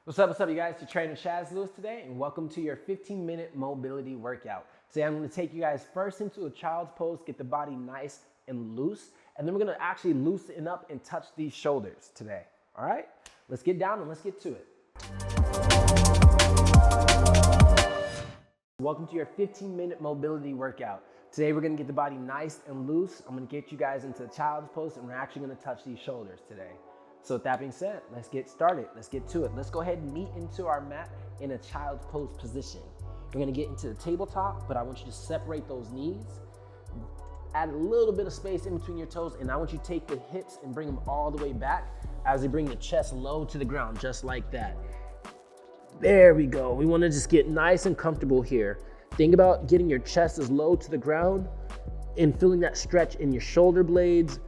What's up, you guys? You're training Chaz Lewis today, and welcome to your 15-minute mobility workout. Today, I'm going to take you guys first into a child's pose, get the body nice and loose, and then we're going to actually loosen up and touch these shoulders today. All right? Let's get down and let's get to it. Welcome to your 15-minute mobility workout. Today, we're going to get the body nice and loose. I'm going to get you guys into a child's pose, and we're actually going to touch these shoulders today. So with that being said, let's get started. Let's get to it. Let's go ahead and meet into our mat in a child's pose position. We're gonna get into the tabletop, but I want you to separate those knees, add a little bit of space in between your toes, and I want you to take the hips and bring them all the way back as we bring the chest low to the ground, just like that. There we go. We wanna just get nice and comfortable here. Think about getting your chest as low to the ground and feeling that stretch in your shoulder blades,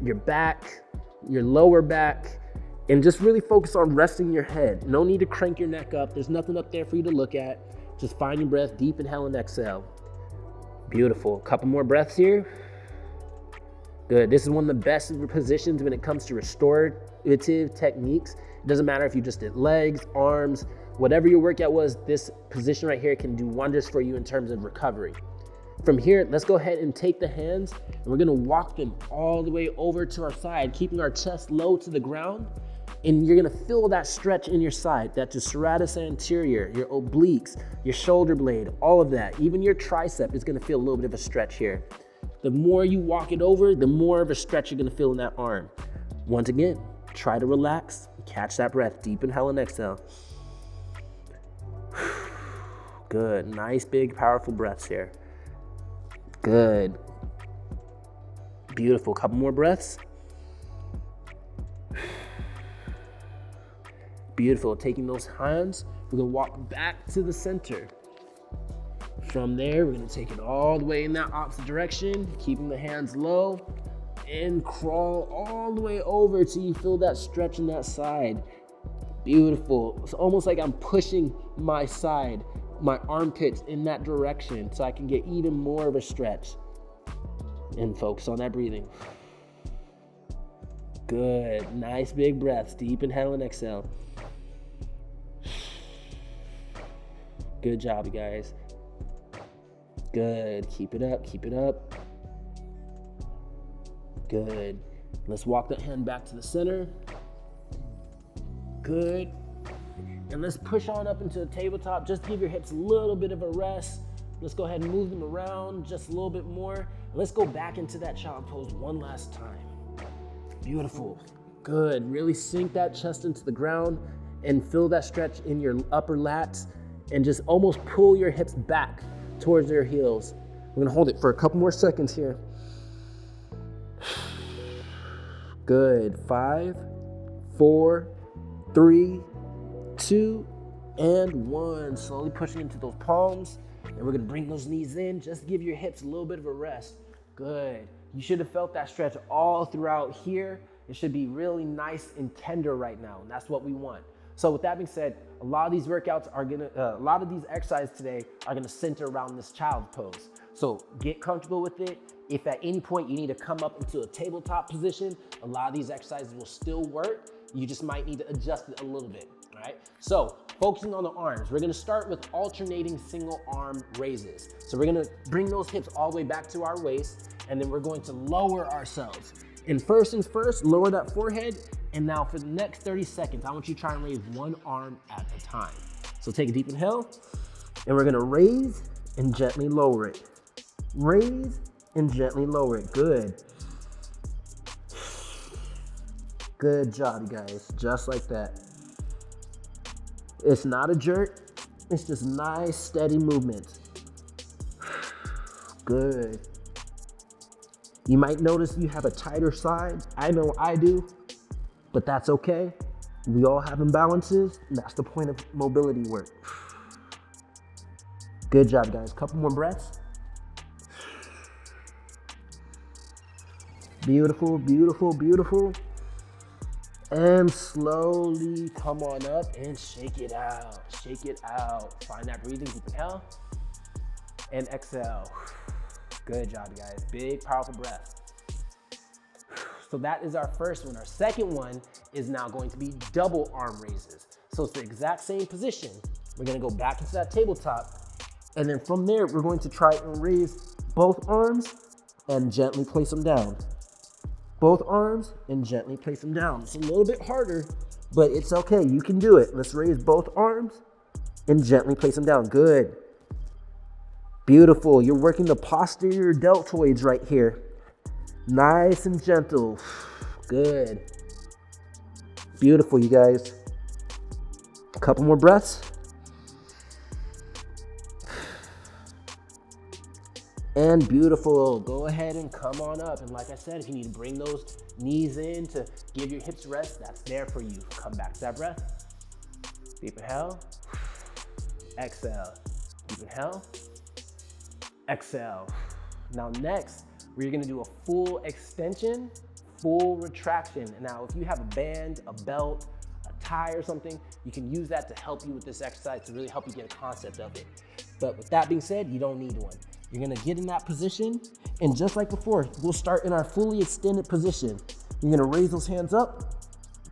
your back, your lower back, and just really focus on resting your head. No need to crank your neck up. There's nothing up there for you to look at. Just find your breath, deep inhale and exhale. Beautiful. Couple more breaths here. Good. This is one of the best positions when it comes to restorative techniques. It doesn't matter if you just did legs, arms, whatever your workout was, this position right here can do wonders for you in terms of recovery. From here, let's go ahead and take the hands and we're gonna walk them all the way over to our side, keeping our chest low to the ground. And you're gonna feel that stretch in your side, that serratus anterior, your obliques, your shoulder blade, all of that. Even your tricep is gonna feel a little bit of a stretch here. The more you walk it over, the more of a stretch you're gonna feel in that arm. Once again, try to relax, catch that breath, deep inhale and exhale. Good, nice, big, powerful breaths here. Good. Beautiful. Couple more breaths. Beautiful. Taking those hands, we're going to walk back to the center. From there, we're going to take it all the way in that opposite direction, keeping the hands low, and crawl all the way over till you feel that stretch in that side. Beautiful. It's almost like I'm pushing my side, my armpits in that direction so I can get even more of a stretch. And focus on that breathing. Good, nice big breaths. Deep inhale and exhale. Good job, you guys. Good, keep it up, keep it up. Good. Let's walk that hand back to the center. Good. And let's push on up into the tabletop. Just give your hips a little bit of a rest. Let's go ahead and move them around just a little bit more. And let's go back into that child pose one last time. Beautiful. Good. Really sink that chest into the ground and feel that stretch in your upper lats and just almost pull your hips back towards your heels. We're gonna hold it for a couple more seconds here. Good. 5, 4, 3, 2, and 1. Slowly pushing into those palms, and we're gonna bring those knees in. Just give your hips a little bit of a rest. Good. You should have felt that stretch all throughout here. It should be really nice and tender right now, and that's what we want. So with that being said, a lot of these workouts are a lot of these exercises today are gonna center around this child pose. So get comfortable with it. If at any point you need to come up into a tabletop position, a lot of these exercises will still work. You just might need to adjust it a little bit. All right, so focusing on the arms, we're gonna start with alternating single arm raises. So we're gonna bring those hips all the way back to our waist, and then we're going to lower ourselves. And first things first, lower that forehead. And now for the next 30 seconds, I want you to try and raise one arm at a time. So take a deep inhale, and we're gonna raise and gently lower it. Raise and gently lower it, good. Good job, you guys, just like that. It's not a jerk, it's just nice, steady movement. Good. You might notice you have a tighter side. I know I do, but that's okay. We all have imbalances, and that's the point of mobility work. Good job, guys. Couple more breaths. Beautiful, beautiful, beautiful. And slowly come on up and shake it out. Shake it out. Find that breathing. Deep inhale and exhale. Good job, guys. Big, powerful breath. So that is our first one. Our second one is now going to be double arm raises. So it's the exact same position. We're gonna go back into that tabletop, and then from there, we're going to try and raise both arms and gently place them down. Both arms and gently place them down. It's a little bit harder, but it's okay, you can do it. Let's raise both arms and gently place them down. Good. Beautiful, you're working the posterior deltoids right here. Nice and gentle. Good. Beautiful, you guys. A couple more breaths. And beautiful. Go ahead and come on up. And like I said, if you need to bring those knees in to give your hips rest, that's there for you. Come back to that breath. Deep inhale. Exhale. Deep inhale. Exhale. Now next, we're gonna do a full extension, full retraction. And now if you have a band, a belt, a tie or something, you can use that to help you with this exercise to really help you get a concept of it. But with that being said, you don't need one. You're gonna get in that position, and just like before, we'll start in our fully extended position. You're gonna raise those hands up,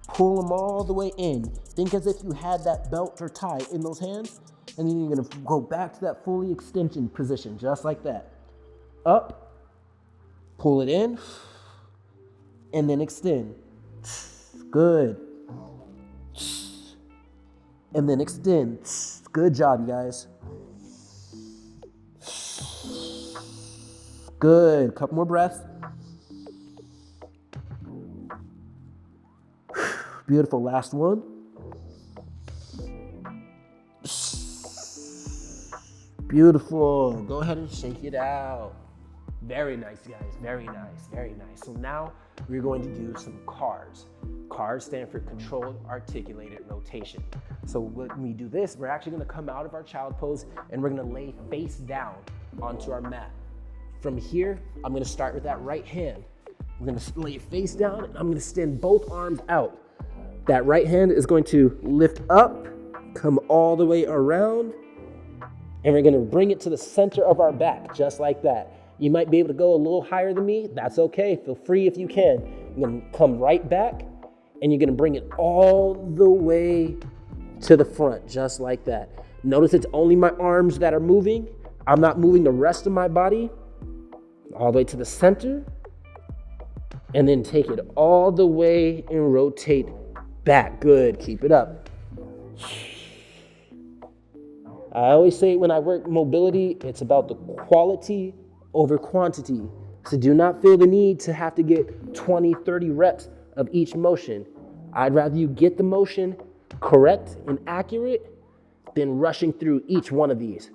pull them all the way in. Think as if you had that belt or tie in those hands, and then you're gonna go back to that fully extension position, just like that. Up, pull it in, and then extend. Good. And then extend. Good job, you guys. Good, couple more breaths. Beautiful, last one. Beautiful, go ahead and shake it out. Very nice, guys, very nice, very nice. So now we're going to do some CARs. CARs stand for controlled articulated rotation. So when we do this, we're actually gonna come out of our child pose and we're gonna lay face down onto our mat. From here, I'm gonna start with that right hand. We're gonna lay face down and I'm gonna extend both arms out. That right hand is going to lift up, come all the way around, and we're gonna bring it to the center of our back, just like that. You might be able to go a little higher than me, that's okay, feel free if you can. You're gonna come right back, and you're gonna bring it all the way to the front, just like that. Notice it's only my arms that are moving. I'm not moving the rest of my body. All the way to the center, and then take it all the way and rotate back. Good, keep it up. I always say when I work mobility, it's about the quality over quantity. So do not feel the need to have to get 20, 30 reps of each motion. I'd rather you get the motion correct and accurate than rushing through each one of these.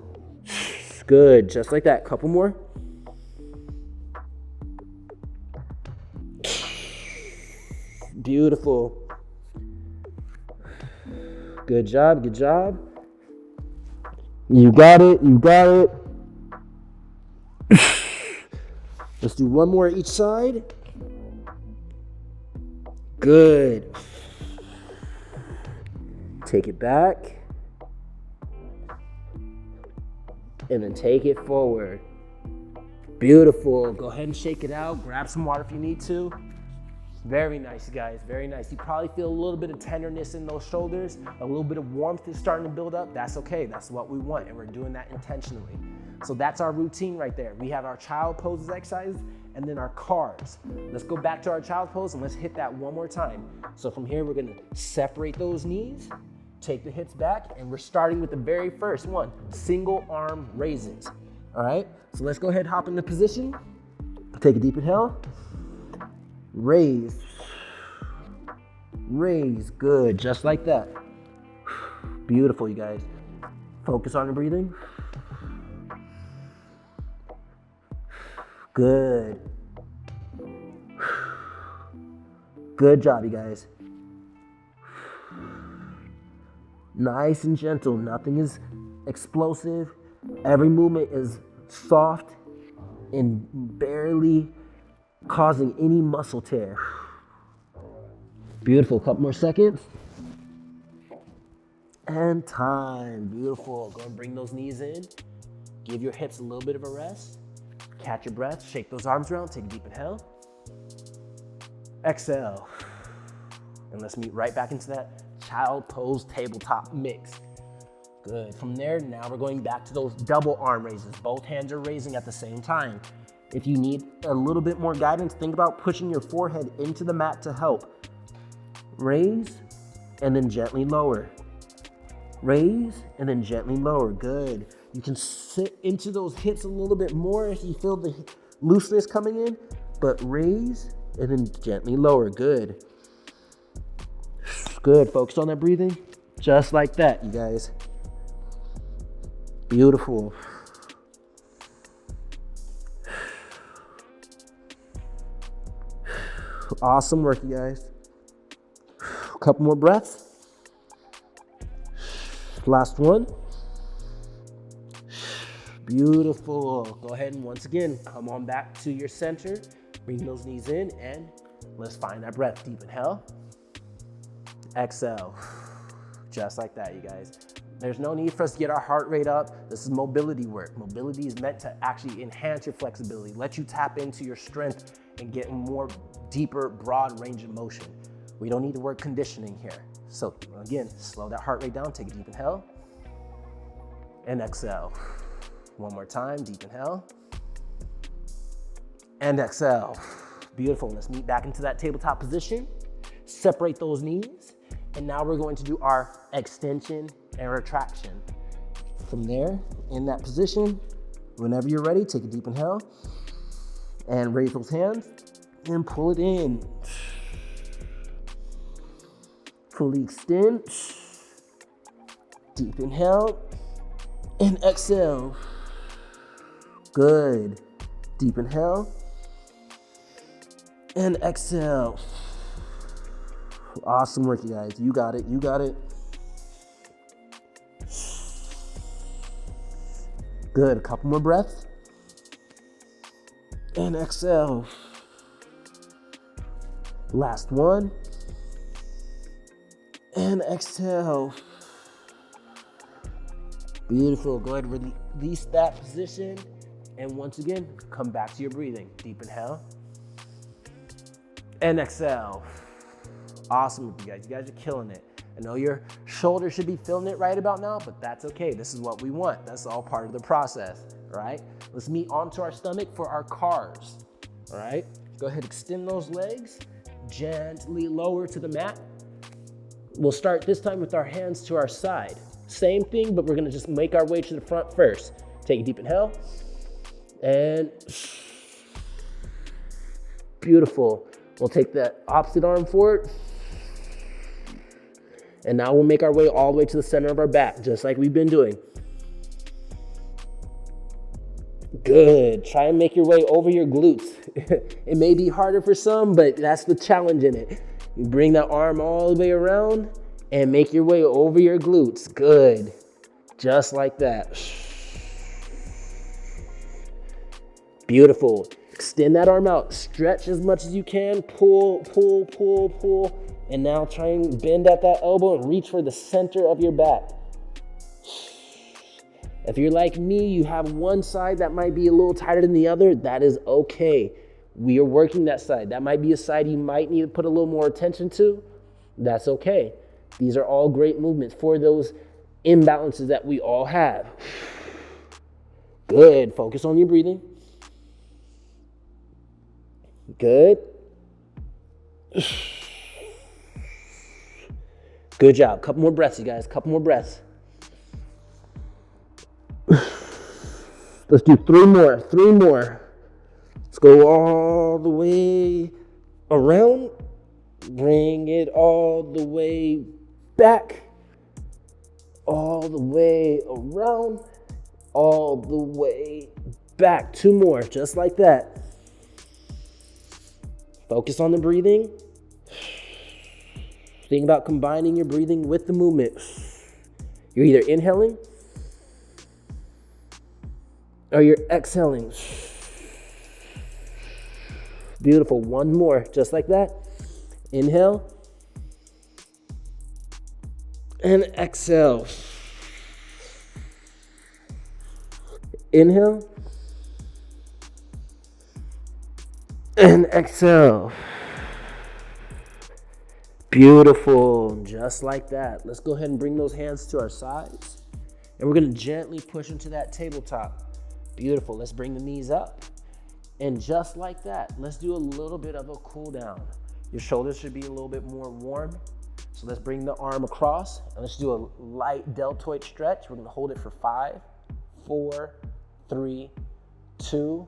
Good, just like that, couple more. Beautiful. Good job, good job. You got it, you got it. Let's do one more each side. Good. Take it back. And then take it forward. Beautiful. Go ahead and shake it out. Grab some water if you need to. Very nice, guys, very nice. You probably feel a little bit of tenderness in those shoulders, a little bit of warmth is starting to build up. That's okay, that's what we want, and we're doing that intentionally. So that's our routine right there. We have our child poses exercise, and then our CARs. Let's go back to our child pose, and let's hit that one more time. So from here, we're gonna separate those knees, take the hips back, and we're starting with the very first one, single arm raises, all right? So let's go ahead and hop into position. Take a deep inhale. Raise, raise, good, just like that. Beautiful, you guys. Focus on your breathing. Good. Good job, you guys. Nice and gentle, nothing is explosive. Every movement is soft and barely causing any muscle tear. Beautiful, couple more seconds. And time, beautiful. Go and bring those knees in. Give your hips a little bit of a rest. Catch your breath, shake those arms around, take a deep inhale. Exhale. And let's meet right back into that child pose tabletop mix. Good. From there, now we're going back to those double arm raises. Both hands are raising at the same time. If you need a little bit more guidance, think about pushing your forehead into the mat to help. Raise and then gently lower. Raise and then gently lower. Good. You can sit into those hips a little bit more if you feel the looseness coming in, but raise and then gently lower. Good. Good. Focus on that breathing. Just like that, you guys. Beautiful. Awesome work, you guys. A couple more breaths. Last one. Beautiful. Go ahead and once again, come on back to your center. Bring those knees in and let's find that breath. Deep inhale. Exhale. Just like that, you guys. There's no need for us to get our heart rate up. This is mobility work. Mobility is meant to actually enhance your flexibility, let you tap into your strength and get more deeper, broad range of motion. We don't need to work conditioning here. So again, slow that heart rate down. Take a deep inhale and exhale. One more time, deep inhale and exhale. Beautiful. Let's meet back into that tabletop position. Separate those knees. And now we're going to do our extension and retraction. From there, in that position, whenever you're ready, take a deep inhale and raise those hands and pull it in. Fully extend. Deep inhale and exhale. Good. Deep inhale and exhale. Awesome work, you guys. You got it. You got it. Good. A couple more breaths. And exhale. Last one. And exhale. Beautiful. Go ahead and release that position. And once again, come back to your breathing. Deep inhale. And exhale. Awesome, you guys. You guys are killing it. I know your shoulder should be feeling it right about now, but that's okay. This is what we want. That's all part of the process, all right? Let's meet onto our stomach for our cars, all right? Go ahead, extend those legs, gently lower to the mat. We'll start this time with our hands to our side. Same thing, but we're gonna just make our way to the front first. Take a deep inhale, and beautiful. We'll take that opposite arm forward. And now we'll make our way all the way to the center of our back, just like we've been doing. Good. Try and make your way over your glutes. It may be harder for some, but that's the challenge in it. You bring that arm all the way around and make your way over your glutes. Good. Just like that. Beautiful. Extend that arm out. Stretch as much as you can. Pull, pull, pull, pull. And now try and bend at that elbow and reach for the center of your back. If you're like me, you have one side that might be a little tighter than the other, that is okay. We are working that side. That might be a side you might need to put a little more attention to. That's okay. These are all great movements for those imbalances that we all have. Good. Focus on your breathing. Good. Good job. Couple more breaths, you guys. Couple more breaths. Let's do three more. Three more. Let's go all the way around. Bring it all the way back. All the way around. All the way back. Two more, just like that. Focus on the breathing. Think about combining your breathing with the movement. You're either inhaling or you're exhaling. Beautiful. One more, just like that. Inhale and exhale. Inhale and exhale. Beautiful, just like that. Let's go ahead and bring those hands to our sides. And we're gonna gently push into that tabletop. Beautiful, let's bring the knees up. And just like that, let's do a little bit of a cool down. Your shoulders should be a little bit more warm. So let's bring the arm across and let's do a light deltoid stretch. We're gonna hold it for 5, 4, 3, 2,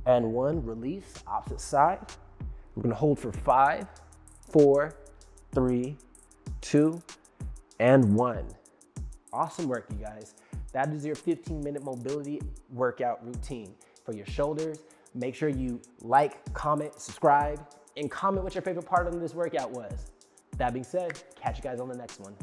and 1. Release, opposite side. We're gonna hold for 5, 4, 3, 2, and 1. Awesome work, you guys. That is your 15-minute mobility workout routine for your shoulders. Make sure you like, comment, subscribe, and comment what your favorite part of this workout was. That being said, catch you guys on the next one.